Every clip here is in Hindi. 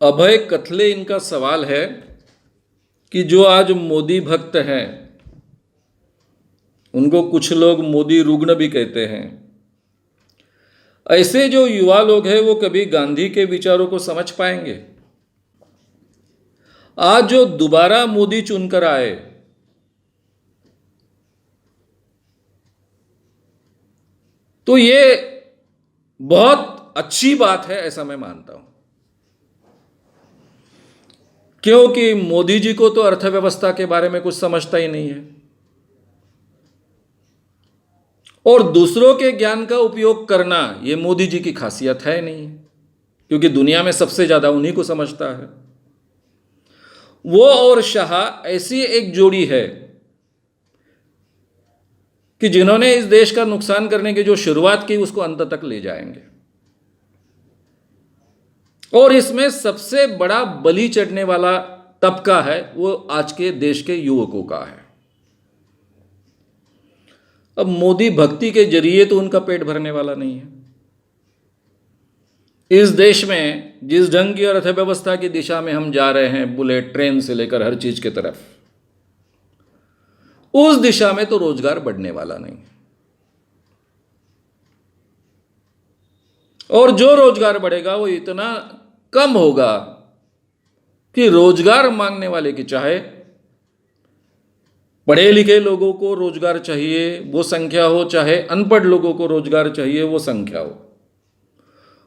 अभय कथले इनका सवाल है कि जो आज मोदी भक्त हैं, उनको कुछ लोग मोदी रुग्ण भी कहते हैं, ऐसे जो युवा लोग हैं वो कभी गांधी के विचारों को समझ पाएंगे? आज जो दोबारा मोदी चुनकर आए, तो ये बहुत अच्छी बात है, ऐसा मैं मानता हूं। क्योंकि मोदी जी को तो अर्थव्यवस्था के बारे में कुछ समझता ही नहीं है और दूसरों के ज्ञान का उपयोग करना ये मोदी जी की खासियत है नहीं, क्योंकि दुनिया में सबसे ज्यादा उन्हीं को समझता है। वो और शाह ऐसी एक जोड़ी है कि जिन्होंने इस देश का नुकसान करने की जो शुरुआत की उसको अंत तक ले जाएंगे, और इसमें सबसे बड़ा बलि चढ़ने वाला तबका है वो आज के देश के युवकों का है। अब मोदी भक्ति के जरिए तो उनका पेट भरने वाला नहीं है। इस देश में जिस ढंग की अर्थव्यवस्था की दिशा में हम जा रहे हैं, बुलेट ट्रेन से लेकर हर चीज की तरफ, उस दिशा में तो रोजगार बढ़ने वाला नहीं। और जो रोजगार बढ़ेगा वो इतना कम होगा कि रोजगार मांगने वाले की, चाहे पढ़े लिखे लोगों को रोजगार चाहिए वो संख्या हो, चाहे अनपढ़ लोगों को रोजगार चाहिए वो संख्या हो,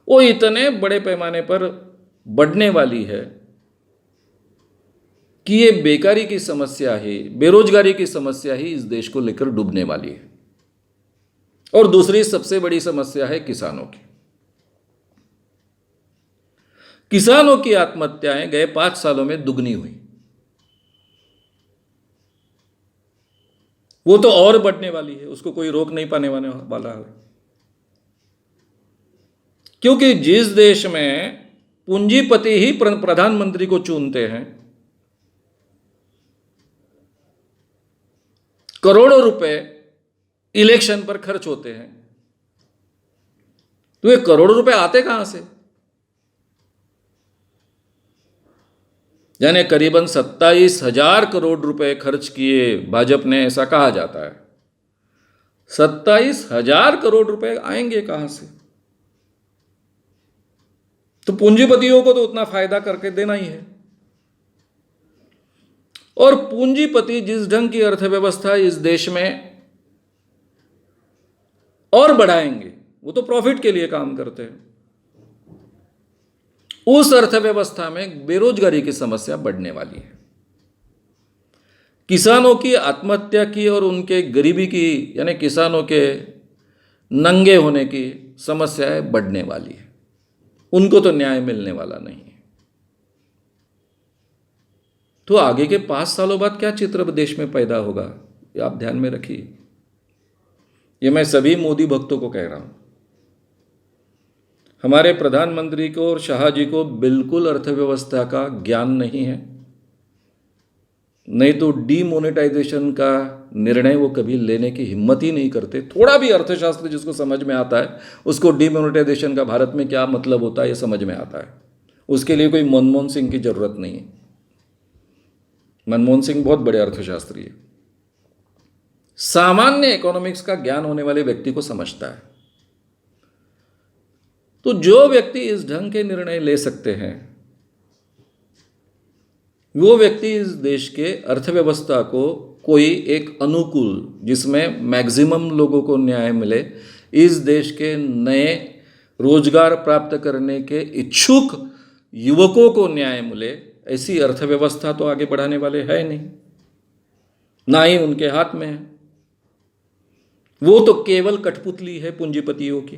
वो इतने बड़े पैमाने पर बढ़ने वाली है कि ये बेकारी की समस्या ही, बेरोजगारी की समस्या ही इस देश को लेकर डूबने वाली है। और दूसरी सबसे बड़ी समस्या है किसानों की। किसानों की आत्महत्याएं गए 5 सालों में दुगनी हुई। वो तो और बढ़ने वाली है, उसको कोई रोक नहीं पाने वाला है। क्योंकि जिस देश में पूंजीपति ही प्रधानमंत्री को चुनते हैं, करोड़ों रुपए इलेक्शन पर खर्च होते हैं, तो ये करोड़ों रुपए आते कहां से? यानी करीबन 27,000 करोड़ रुपए खर्च किए भाजपा ने, ऐसा कहा जाता है। 27,000 करोड़ रुपए आएंगे कहां से? तो पूंजीपतियों को तो उतना फायदा करके देना ही है। और पूंजीपति जिस ढंग की अर्थव्यवस्था इस देश में और बढ़ाएंगे, वो तो प्रॉफिट के लिए काम करते हैं। उस अर्थव्यवस्था में बेरोजगारी की समस्या बढ़ने वाली है, किसानों की आत्महत्या की और उनके गरीबी की, यानी किसानों के नंगे होने की समस्याएं बढ़ने वाली है। उनको तो न्याय मिलने वाला नहीं है। तो आगे के 5 सालों बाद क्या चित्र देश में पैदा होगा, ये आप ध्यान में रखिए। ये मैं सभी मोदी भक्तों को कह रहा हूं। हमारे प्रधानमंत्री को और शाह जी को बिल्कुल अर्थव्यवस्था का ज्ञान नहीं है, नहीं तो डीमोनेटाइजेशन का निर्णय वो कभी लेने की हिम्मत ही नहीं करते। थोड़ा भी अर्थशास्त्र जिसको समझ में आता है उसको डीमोनेटाइजेशन का भारत में क्या मतलब होता है ये समझ में आता है। उसके लिए कोई मनमोहन सिंह की जरूरत नहीं है। मनमोहन सिंह बहुत बड़े अर्थशास्त्री है, सामान्य इकोनॉमिक्स का ज्ञान होने वाले व्यक्ति को समझता है। तो जो व्यक्ति इस ढंग के निर्णय ले सकते हैं, वो व्यक्ति इस देश के अर्थव्यवस्था को कोई एक अनुकूल, जिसमें मैक्सिमम लोगों को न्याय मिले, इस देश के नए रोजगार प्राप्त करने के इच्छुक युवकों को न्याय मिले, ऐसी अर्थव्यवस्था तो आगे बढ़ाने वाले है नहीं, ना ही उनके हाथ में है। वो तो केवल कठपुतली है पूंजीपतियों की।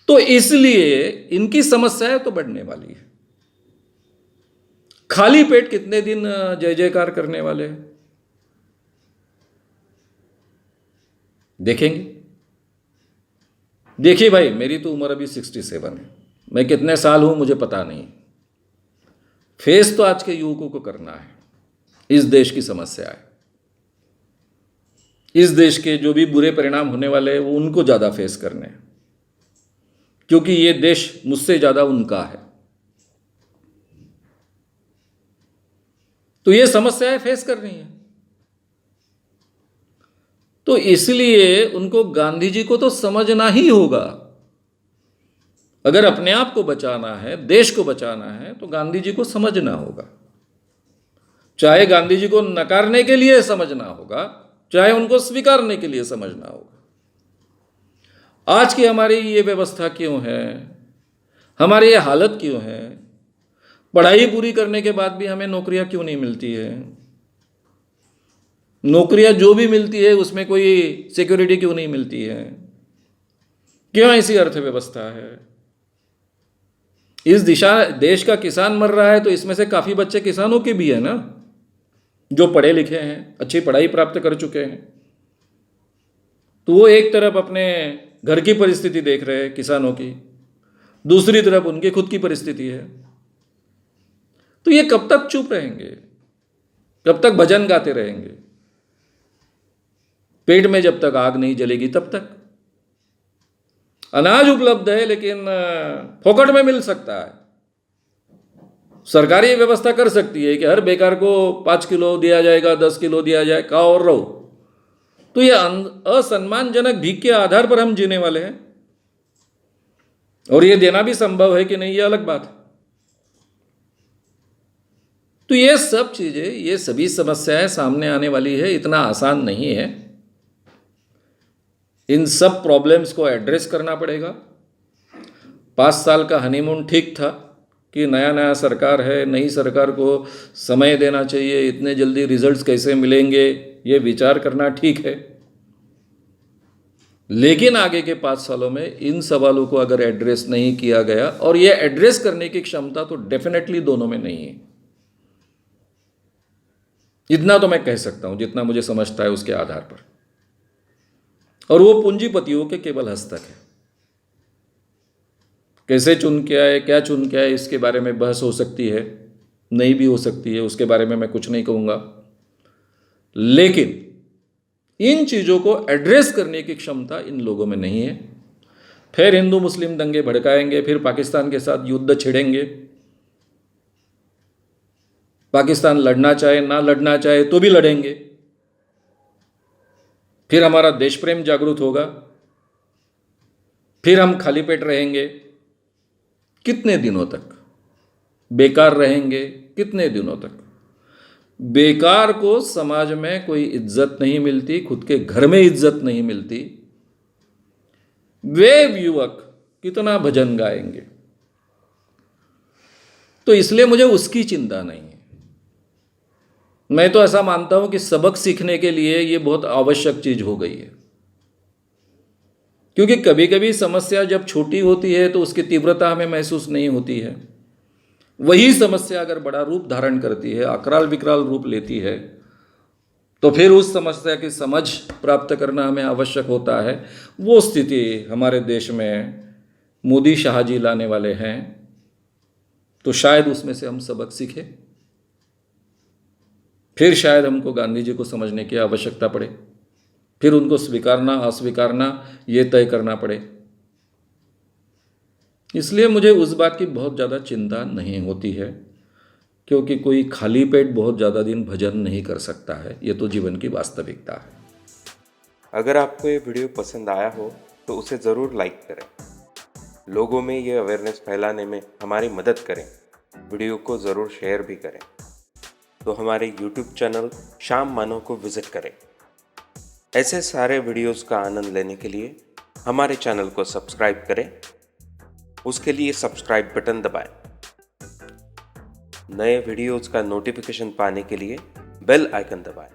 तो इसलिए इनकी समस्याएं तो बढ़ने वाली है। खाली पेट कितने दिन जय जयकार करने वाले हैं देखेंगे। देखिए भाई, मेरी तो उम्र अभी 67 है, मैं कितने साल हूं मुझे पता नहीं। फेस तो आज के युवकों को करना है। इस देश की समस्या है, इस देश के जो भी बुरे परिणाम होने वाले हैं वो उनको ज़्यादा फेस करने हैं, क्योंकि ये देश मुझसे ज़्यादा उनका है। तो ये समस्याएं फेस करनी है। तो इसलिए उनको गांधी जी को तो समझना ही होगा। अगर अपने आप को बचाना है, देश को बचाना है, तो गांधी जी को समझना होगा। चाहे गांधी जी को नकारने के लिए समझना होगा, चाहे उनको स्वीकारने के लिए समझना होगा। आज की हमारी ये व्यवस्था क्यों है, हमारी ये हालत क्यों है, पढ़ाई पूरी करने के बाद भी हमें नौकरियां क्यों नहीं मिलती है, नौकरियां जो भी मिलती है उसमें कोई सिक्योरिटी क्यों नहीं मिलती है, क्यों ऐसी अर्थव्यवस्था है। इस दिशा देश का किसान मर रहा है तो इसमें से काफी बच्चे किसानों के भी है ना, जो पढ़े लिखे हैं, अच्छी पढ़ाई प्राप्त कर चुके हैं। तो वो एक तरफ अपने घर की परिस्थिति देख रहे हैं किसानों की, दूसरी तरफ उनकी खुद की परिस्थिति है। तो ये कब तक चुप रहेंगे, कब तक भजन गाते रहेंगे? पेट में जब तक आग नहीं जलेगी तब तक। अनाज उपलब्ध है लेकिन फोकट में मिल सकता है। सरकारी व्यवस्था कर सकती है कि हर बेकार को 5 किलो दिया जाएगा, 10 किलो दिया जाए, खाओ और रहो। तो ये असम्मानजनक भीख के आधार पर हम जीने वाले हैं, और ये देना भी संभव है कि नहीं, ये अलग बात है। तो ये सब चीजें, ये सभी समस्याएं सामने आने वाली है, इतना आसान नहीं है। इन सब प्रॉब्लम्स को एड्रेस करना पड़ेगा। 5 साल का हनीमून ठीक था कि नया नया सरकार है, नई सरकार को समय देना चाहिए, इतने जल्दी रिजल्ट्स कैसे मिलेंगे, ये विचार करना ठीक है। लेकिन आगे के 5 सालों में इन सवालों को अगर एड्रेस नहीं किया गया, और ये एड्रेस करने की क्षमता तो डेफिनेटली दोनों में नहीं है, इतना तो मैं कह सकता हूं जितना मुझे समझता है उसके आधार पर। और वो पूंजीपतियों के केवल हस्तक है। कैसे चुन के आए, क्या चुन के आए, इसके बारे में बहस हो सकती है, नहीं भी हो सकती है, उसके बारे में मैं कुछ नहीं कहूँगा। लेकिन इन चीज़ों को एड्रेस करने की क्षमता इन लोगों में नहीं है। फिर हिंदू मुस्लिम दंगे भड़काएंगे, फिर पाकिस्तान के साथ युद्ध छिड़ेंगे। पाकिस्तान लड़ना चाहे ना लड़ना चाहे तो भी लड़ेंगे। फिर हमारा देश प्रेम जागरूक होगा, फिर हम खाली पेट रहेंगे। कितने दिनों तक बेकार रहेंगे, कितने दिनों तक? बेकार को समाज में कोई इज्जत नहीं मिलती, खुद के घर में इज्जत नहीं मिलती। वे युवक कितना भजन गाएंगे? तो इसलिए मुझे उसकी चिंता नहीं है। मैं तो ऐसा मानता हूं कि सबक सीखने के लिए ये बहुत आवश्यक चीज हो गई है। क्योंकि कभी कभी समस्या जब छोटी होती है तो उसकी तीव्रता हमें महसूस नहीं होती है। वही समस्या अगर बड़ा रूप धारण करती है, अकराल विकराल रूप लेती है, तो फिर उस समस्या की समझ प्राप्त करना हमें आवश्यक होता है। वो स्थिति हमारे देश में मोदी शाह जी लाने वाले हैं, तो शायद उसमें से हम सबक सीखें। फिर शायद हमको गांधी जी को समझने की आवश्यकता पड़े, फिर उनको स्वीकारना अस्वीकारना ये तय करना पड़े। इसलिए मुझे उस बात की बहुत ज़्यादा चिंता नहीं होती है, क्योंकि कोई खाली पेट बहुत ज़्यादा दिन भजन नहीं कर सकता है। ये तो जीवन की वास्तविकता है। अगर आपको ये वीडियो पसंद आया हो तो उसे ज़रूर लाइक करें, लोगों में ये अवेयरनेस फैलाने में हमारी मदद करें। वीडियो को ज़रूर शेयर भी करें। तो हमारे YouTube चैनल श्याम मानव को विज़िट करें। ऐसे सारे वीडियोस का आनंद लेने के लिए हमारे चैनल को सब्सक्राइब करें। उसके लिए सब्सक्राइब बटन दबाएं। नए वीडियोस का नोटिफिकेशन पाने के लिए बेल आइकन दबाएं।